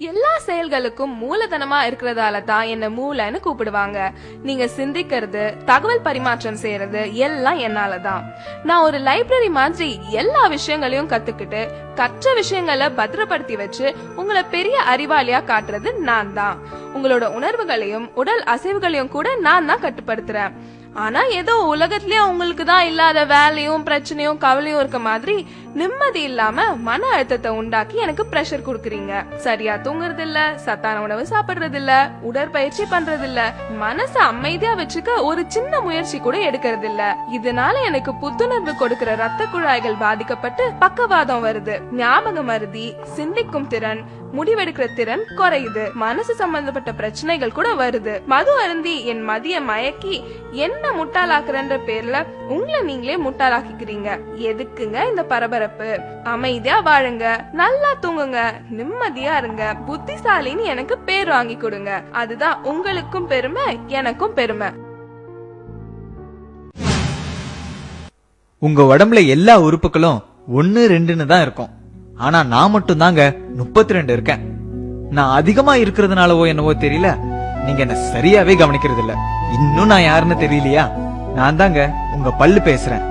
எல்லா செயல்களுக்கும் மூலதனமா இருக்கிறதால தான் என்ன மூளைன்னு கூப்பிடுவாங்க. நீங்க சிந்திக்கிறது, தகவல் பரிமாற்றம் செய்யறது எல்லாம் என்னாலதான். நான் ஒரு லைப்ரரி மாதிரி எல்லா விஷயங்களையும் கத்துக்கிட்டு கற்ற விஷயங்களை பத்திரப்படுத்தி வச்சு உங்களை பெரிய அறிவாளியா காட்டுறது நான் தான். உங்களோட உணர்வுகளையும் உடல் அசைவுகளையும் கூட நான் தான் கட்டுப்படுத்துறேன். ஆனா ஏதோ உலகத்திலேயே உங்களுக்கு தான் இல்லாத வேலையும் பிரச்சனையும் கவலையும் இருக்க மாதிரி நிம்மதி இல்லாம மன அழுத்தத்தை உண்டாக்கி எனக்கு பிரஷர் குடுக்கறீங்க. சரியா தூங்குறது இல்ல, சத்தான உணவு சாப்பிடுறது இல்ல, உடற்பயிற்சி பண்றது இல்ல, மனச அமைதியா வச்சுக்க ஒரு சின்ன முயற்சி கூட எடுக்கிறது இல்ல. இதனால எனக்கு புத்துணர்வு கொடுக்கிற ரத்த குழாய்கள் பாதிக்கப்பட்டு பக்கவாதம் வருது, ஞாபக மருதி, சிந்திக்கும் திறன், முடிவெடுக்கிற திறன் குறையுது, மனசு சம்பந்தப்பட்ட பிரச்சனைகள் கூட வருது. மது அருந்தி என் மதிய மயக்கி என்ன முட்டாளாக்குறன்ற பேர்ல உங்களை நீங்களே முட்டாளாக்கிக்கிறீங்க. எதுக்குங்க இந்த பரபரப்பு? அமைதியா வாழுங்க, நல்லா தூங்குங்க, நிம்மதியா இருங்க, புத்திசாலின்னு எனக்கு பேர் வாங்கி கொடுங்க. அதுதான் உங்களுக்கும் பெருமை, எனக்கும் பெருமை. உங்க உடம்புல எல்லா உறுப்புகளும் 1 2ன்னு தான் இருக்கும். ஆனா நான் மட்டும் தாங்க 32 இருக்கேன். நான் அதிகமா இருக்கிறதுனாலவோ என்னவோ தெரியல, நீங்க என்ன சரியாவே கவனிக்கிறது இல்ல. இன்னும் நான் யாருன்னு தெரியலையா? நான் தாங்க உங்க பல்லு பேசுறேன்.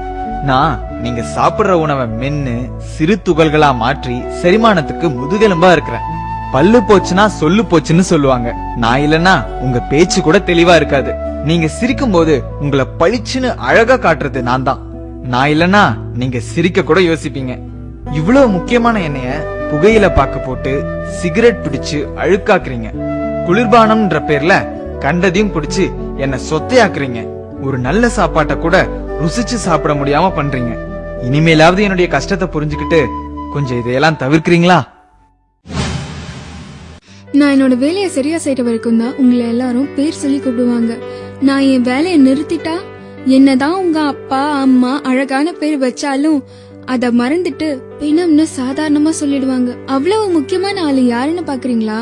நான் நீங்க சாப்பிடுற உணவை மென்னு சிறு துகள்களா மாற்றி செரிமானத்துக்கு முதுகெலும்பா இருக்கிறேன். பல்லு போச்சுன்னா சொல்லு போச்சுன்னு சொல்லுவாங்க. நான் இல்லன்னா உங்க பேச்சு கூட தெளிவா இருக்காது. நீங்க சிரிக்கும் போது உங்களை பளிச்சுன்னு அழகா காட்டுறது நான் தான். நான் இல்லன்னா நீங்க சிரிக்க கூட யோசிப்பீங்க. இவ்வளவு முக்கியமான எண்ணெய புகையில பாக்க போட்டு சிகரெட் பிடிச்சு அழுக்காக்குறீங்க. குளிர்பானம்ன்ற பேர்ல கண்டதையும் பிடிச்சு என்ன சொத்தையாக்குறீங்க. ஒரு நல்ல சாப்பாட்டை கூட ருசிச்சு சாப்பிட முடியாம பண்றீங்க. இனிமேலாவது என்னுடைய கஷ்டத்தை புரிஞ்சுக்கிட்டு கொஞ்சம் இதையெல்லாம் தவிர்க்கிறீங்களா? நான் என்னோட வேலையை சரியா செய்யற வரைக்கும் தான் உங்களை எல்லாரும் பேர் சொல்லி கூப்பிடுவாங்க. நான் என் வேலையை நிறுத்திட்டா என்னதான் உங்க அப்பா அம்மா அழகான பேர் வச்சாலும் அத மறந்துட்டு பிணம்னு சாதாரணமா சொல்லிடுவாங்க. அவ்வளவு முக்கியமான ஆளு யாருன்னு பாக்குறீங்களா?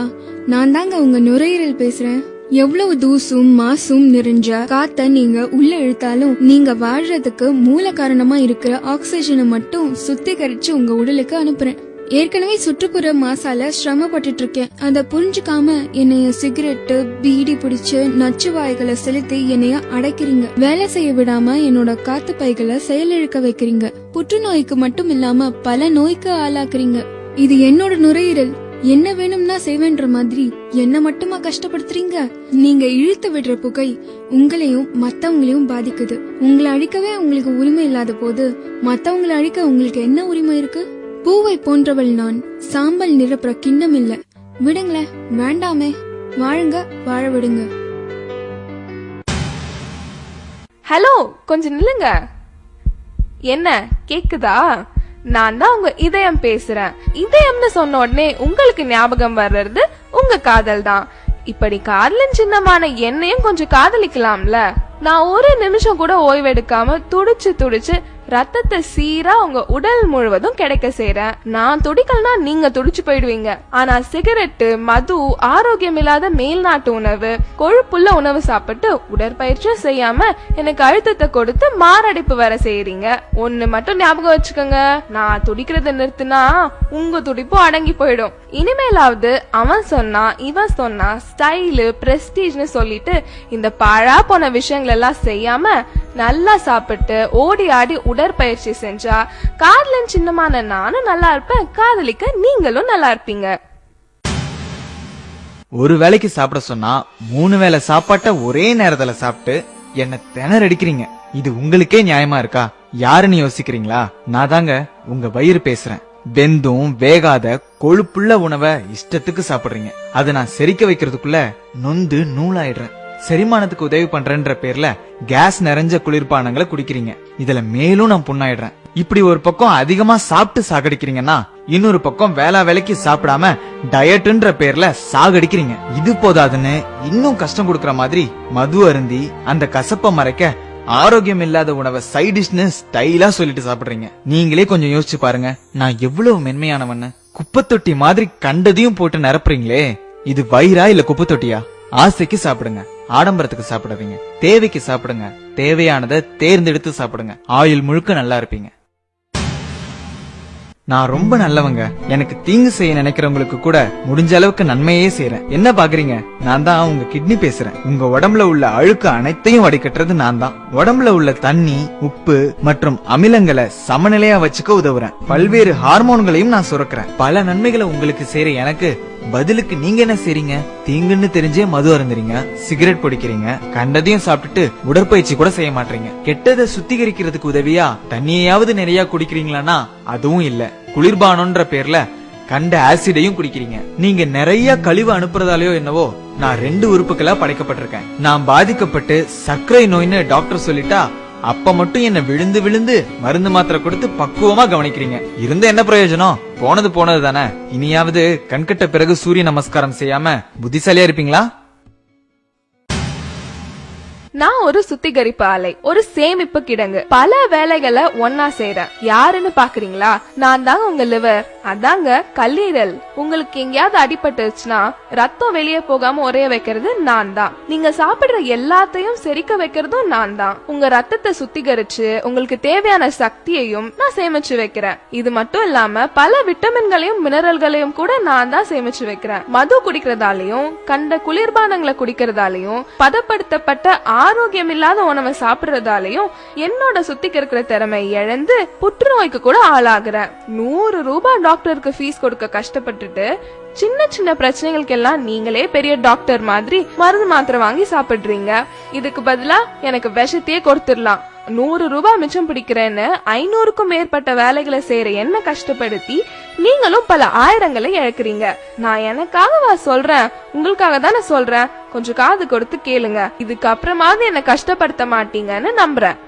நான் தாங்க உங்க நுரையீரல் பேசுறேன். எவ்வளவு தூசும் மாசும் நிறைஞ்ச காத்த நீங்க உள்ள இழுத்தாலும் நீங்க வாழ்றதுக்கு மூல காரணமா இருக்கிற ஆக்சிஜனை மட்டும் சுத்திகரிச்சு உங்க உடலுக்கு அனுப்புறேன். ஏற்கனவே சுற்றுப்புற மாசால சிரமப்பட்டு இருக்கேன். அத புரிஞ்சுக்காம என்னைய சிகரெட்டு பீடி பிடிச்சு நச்சு வாய்களை செலுத்தி என்னைய அடைக்கிறீங்க. வேலை செய்ய விடாம என்னோட காத்து பைகளை செயலிழக்க வைக்கிறீங்க. புற்றுநோய்க்கு மட்டும் இல்லாம பல நோய்க்கு ஆளாக்குறீங்க. இது என்னோட நுரையீரல், என்ன வேணும்னா செய்வேன்ற மாதிரி என்ன மட்டுமா கஷ்டப்படுத்துறீங்க? நீங்க இழுத்து விடுற புகை உங்களையும் மத்தவங்களையும் பாதிக்குது. உங்களை அழிக்கவே உங்களுக்கு உரிமை இல்லாத போது மத்தவங்களை அழிக்க உங்களுக்கு என்ன உரிமை இருக்கு? பூவை போன்றவள் நான், சாம்பல் நிரப்புற கிண்ணம் இல்ல. விடுங்களேன், வேண்டாமே, வாழுங்க, வாழ விடுங்க. ஹலோ, கொஞ்சம் நில்லுங்க. என்ன கேக்குதா? நான் தான் உங்க இதயம் பேசுறேன். இதயம்னு சொன்ன உடனே உங்களுக்கு ஞாபகம் வர்றது உங்க காதல் தான். இப்படி காதலின் சின்னமான என்னையும் கொஞ்சம் காதலிக்கலாம்ல. நான் ஒரு நிமிஷம் கூட ஓய்வெடுக்காம துடிச்சு துடிச்சு ரத்தத்தை சீரா உங்க உடல் முழுவதும் கிடைக்க செய்றேன். நான் துடிக்கலனா நீங்க துடிச்சு போயிடுவீங்க. ஆனா சிகரெட்டு, மது, ஆரோக்கியம் இல்லாத மேல்நாட்டு உணவு, கொழுப்புள்ள உணவு சாப்பிட்டு உடற்பயிற்சியும் செய்யாம எனக்கு அழுத்தத்தை கொடுத்து மாரடைப்பு வர செய்யறீங்க. ஒண்ணு மட்டும் ஞாபகம் வச்சுக்கோங்க, நான் துடிக்கிறத நிறுத்தினா உங்க துடிப்பும் அடங்கி போயிடும். இனிமேலாவது அவன் சொன்னா இவன் சொன்னா ஸ்டைலு பிரஸ்டீஜ்னு சொல்லிட்டு இந்த பாழா போன விஷயங்கள் எல்லாம் செய்யாம நல்லா சாப்பிட்டு ஓடி ஆடி உடற்பயிற்சி செஞ்சா காதலின் சின்னமான நானும் நல்லா இருப்பேன், காதலிக்க நீங்களும் நல்லா இருப்பீங்க. ஒரு வேளைக்கு சாப்பிட சொன்னா 3 வேளை சாப்பாட்ட ஒரே நேரத்துல சாப்பிட்டு என்ன திணறடிக்கிறீங்க. இது உங்களுக்கே நியாயமா இருக்கா? யாருன்னு யோசிக்கிறீங்களா? நான் தாங்க உங்க வயிறு பேசுறேன். வெந்தும் வேகாத கொழுப்புள்ள உணவை இஷ்டத்துக்கு சாப்பிடுறீங்க. அதை நான் செரிக்க வைக்கிறதுக்குள்ள நொந்து நூலாயிடுறேன். செரிமானத்துக்கு உதவி பண்றேன்ற பேர்ல கேஸ் நிறைஞ்ச குளிர்பானங்களை குடிக்கிறீங்க. இதுல மேலும் நான் புண்ணாயிடுறேன். இப்படி ஒரு பக்கம் அதிகமா சாப்பிட்டு சாகடிக்கிறீங்கன்னா இன்னொரு பக்கம் வேலைக்கு சாப்பிடாம டயட்ன்ற பேர்ல சாகடிக்கிறீங்க. இது போதாதுன்னு இன்னும் கஷ்டம் கொடுக்கற மாதிரி மது அருந்தி அந்த கசப்ப மறைக்க ஆரோக்கியம் இல்லாத உணவை சைட் டிஷ்னு ஸ்டைலா சொல்லிட்டு சாப்பிடுறீங்க. நீங்களே கொஞ்சம் யோசிச்சு பாருங்க, நான் எவ்வளவு மென்மையானவன்னு. குப்பத்தொட்டி மாதிரி கண்டதையும் போட்டு நிரப்புறீங்களே, இது வயிறா இல்ல குப்பத்தொட்டியா? ஆசைக்கு சாப்பிடுங்க, ஆடம்பரத்துக்கு சாப்பிடாதீங்க. தேவைக்கு சாப்பிடுங்க, தேவையானதை தேர்ந்தெடுத்து சாப்பிடுங்க. ஆயுள் முழுக்க நல்லா இருப்பீங்க. நான் ரொம்ப நல்லவங்க. எனக்கு தீங்கு செய்ய நினைக்கிறவங்களுக்கு கூட முடிஞ்ச அளவுக்கு நன்மையே செய்யறேன். என்ன பாக்குறீங்க? நான் தான் உங்க கிட்னி பேசுறேன். உங்க உடம்புல உள்ள அழுக்கு அனைத்தையும் வடிகட்டுறது நான் தான். உடம்புல உள்ள தண்ணி, உப்பு மற்றும் அமிலங்களை சமநிலையா வச்சுக்க உதவுறேன். பல்வேறு ஹார்மோன்களையும் நான் சுரக்கிறேன். பல நன்மைகளை உங்களுக்கு செய்யற எனக்கு பதிலுக்கு நீங்க என்ன செய்றீங்க? தீங்குன்னு தெரிஞ்சே மது அருந்துறீங்க, சிகரெட் பிடிக்கிறீங்க, கண்டதையும் சாப்பிட்டுட்டு உடற்பயிற்சி கூட செய்ய மாட்டீங்க. கெட்டதை சுத்திகரிக்கிறதுக்கு உதவியா தண்ணியாவது நிறைய குடிக்கிறீங்களான்னா அதுவும் இல்ல. குளிர்பானம்ன்ற பேர்ல கண்ட ஆசிடையும் குடிக்கிறீங்க. நீங்க நிறைய கழிவு அனுப்புறதாலயோ என்னவோ நான் 2 உறுப்புகளா படைக்கப்பட்டிருக்கேன். நான் பாதிக்கப்பட்டு சர்க்கரை நோய்னு டாக்டர் சொல்லிட்டா அப்ப மட்டும் என்ன விழுந்து விழுந்து மருந்து மாத்திரை கொடுத்து பக்குவமா கவனிக்கிறீங்க. இருந்த என்ன பிரயோஜனம்? போனது போனது தானே. இனியாவது கண்கட்ட பிறகு சூரிய நமஸ்காரம் செய்யாம புத்திசாலியா இருப்பீங்களா? நான் ஒரு சுத்திகரிப்பு ஆலை, ஒரு சேமிப்பு கிடங்கு. பல வேலைகளை ஒன்னா செய்றேன். யாருன்னு பாக்குறீங்களா? நான் தாங்க உங்க லிவர், அதாங்க கல்லீரல். உங்களுக்கு எங்கேயாவது அடிபட்டுச்சுன்னா ரத்தம் வெளியே போகாம உரைய வைக்கிறது நான் தான். நீங்க சாப்பிடுற எல்லாத்தையும் செரிக்க வைக்கிறதும் நான் தான். உங்க ரத்தத்தை சுத்திகரிச்சு உங்களுக்கு தேவையான சக்தியையும் நான் சேமிச்சு வைக்கிறேன். இது மட்டும் இல்லாம பல விட்டமின்களையும் மினரல்களையும் கூட நான் தான் சேமிச்சு வைக்கிறேன். மது குடிக்கிறதாலையும் கண்ட குளிர்பானங்களை குடிக்கிறதாலையும் பதப்படுத்தப்பட்ட ஆரோக்கியம் இல்லாத உணவை சாப்பிடுறதாலையும் என்னோட சுத்திகரிக்கிற திறமை இழந்து புற்றுநோய்க்கு கூட ஆளாகிறேன். 100 ரூபாய் டாக்டருக்கு ஃபீஸ் கொடுக்க கஷ்டப்பட்டுட்டு சின்ன சின்ன பிரச்சனைகளுக்கு எல்லாம் நீங்களே பெரிய டாக்டர் மாதிரி மருந்து மாத்திரை வாங்கி சாப்பிடுறீங்க. இதுக்கு பதிலா எனக்கு விஷத்தையே கொடுத்துடலாம். 100 ரூபாய் மிச்சம் பிடிக்கிறேன்னு 500க்கும் மேற்பட்ட வேலைகளை செய்யற என்ன கஷ்டப்படுத்தி நீங்களும் பல ஆயிரங்களை இழக்கிறீங்க. நான் எனக்காகவா சொல்றேன்? உங்களுக்காக தானே சொல்றேன். கொஞ்சம் காது கொடுத்து கேளுங்க. இதுக்கு அப்புறமாவது என்ன கஷ்டப்படுத்த மாட்டீங்கன்னு நம்புறேன்.